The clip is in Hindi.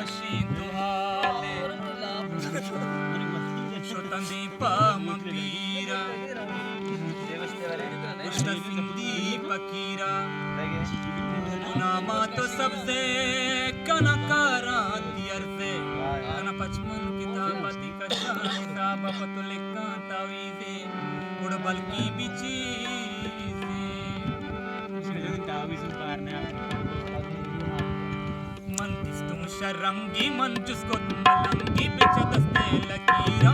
कशी दुहाले शोतंदी पामपीरा कृष्ण सिंधी फकीरा नामा तो सबसे कनकारा तियर से कना पचमन किताबती कशा किताब पतुले कांतावी से उड़ बल्कि बिची से तावी सुपारने मन तुम शर्रंगी मन जिसको तुम लंगी बिच दस्ते लकीरा